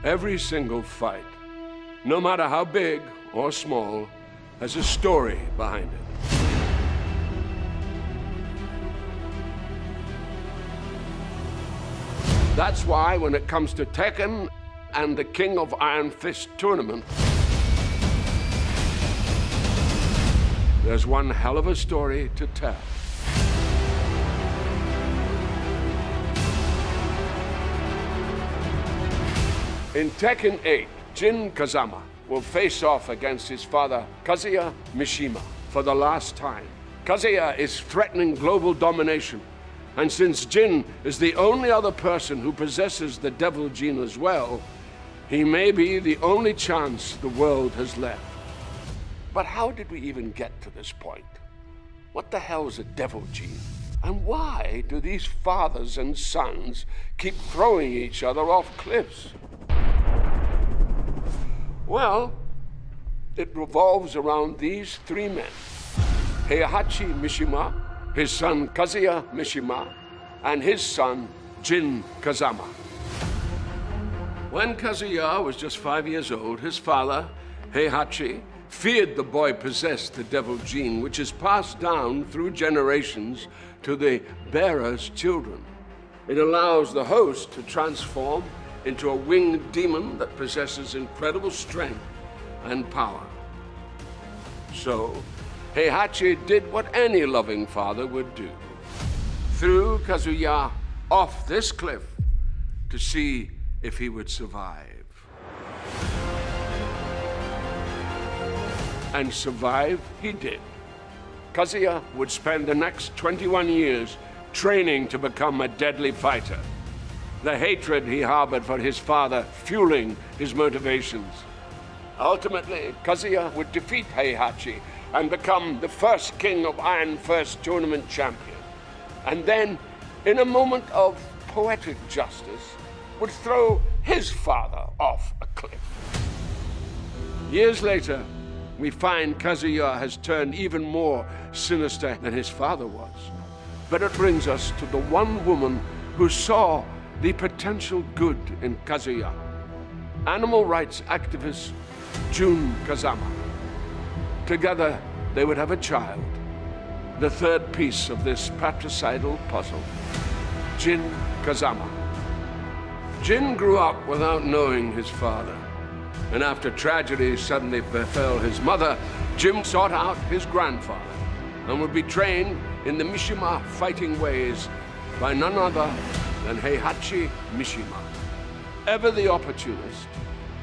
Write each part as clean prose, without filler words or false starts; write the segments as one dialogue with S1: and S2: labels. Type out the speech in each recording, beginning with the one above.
S1: Every single fight, no matter how big or small, has a story behind it. That's why when it comes to Tekken and the King of Iron Fist tournament, there's one hell of a story to tell. In Tekken 8, Jin Kazama will face off against his father, Kazuya Mishima, for the last time. Kazuya is threatening global domination, and since Jin is the only other person who possesses the devil gene as well, he may be the only chance the world has left. But how did we even get to this point? What the hell is a devil gene? And why do these fathers and sons keep throwing each other off cliffs? Well, it revolves around these three men: Heihachi Mishima, his son Kazuya Mishima, and his son Jin Kazama. When Kazuya was just 5 years old, his father, Heihachi, feared the boy possessed the devil gene, which is passed down through generations to the bearer's children. It allows the host to transform into a winged demon that possesses incredible strength and power. So, Heihachi did what any loving father would do: threw Kazuya off this cliff to see if he would survive. And survive he did. Kazuya would spend the next 21 years training to become a deadly fighter, the hatred he harbored for his father fueling his motivations. Ultimately, Kazuya would defeat Heihachi and become the first King of Iron Fist tournament champion. And then, in a moment of poetic justice, would throw his father off a cliff. Years later, we find Kazuya has turned even more sinister than his father was. But it brings us to the one woman who saw the potential good in Kazuya: animal rights activist Jin Kazama. Together, they would have a child, the third piece of this patricidal puzzle: Jin Kazama. Jin grew up without knowing his father, and after tragedy suddenly befell his mother, Jin sought out his grandfather and would be trained in the Mishima fighting ways by none other than Heihachi Mishima. Ever the opportunist,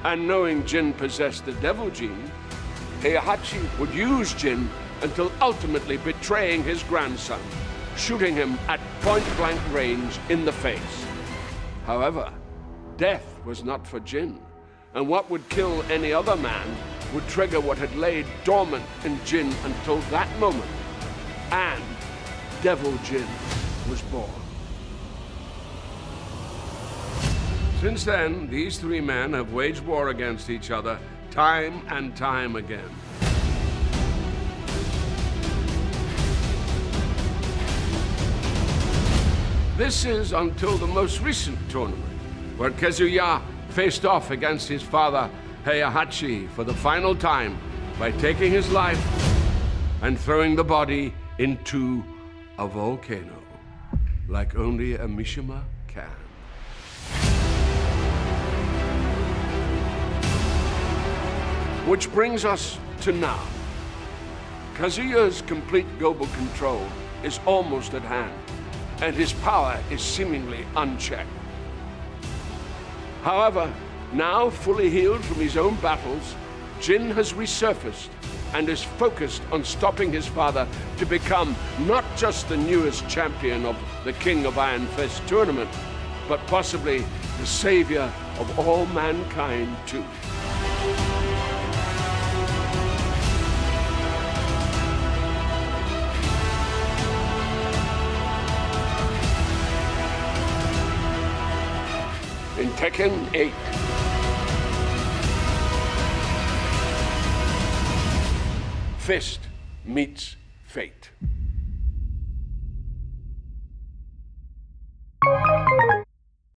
S1: and knowing Jin possessed the devil gene, Heihachi would use Jin until ultimately betraying his grandson, shooting him at point-blank range in the face. However, death was not for Jin, and what would kill any other man would trigger what had laid dormant in Jin until that moment, and Devil Jin was born. Since then, these three men have waged war against each other time and time again. This is until the most recent tournament, where Kazuya faced off against his father, Heihachi, for the final time by taking his life and throwing the body into a volcano, like only a Mishima can. Which brings us to now. Kazuya's complete global control is almost at hand, and his power is seemingly unchecked. However, now fully healed from his own battles, Jin has resurfaced and is focused on stopping his father to become not just the newest champion of the King of Iron Fist tournament, but possibly the savior of all mankind too. In Tekken 8. Fist meets fate.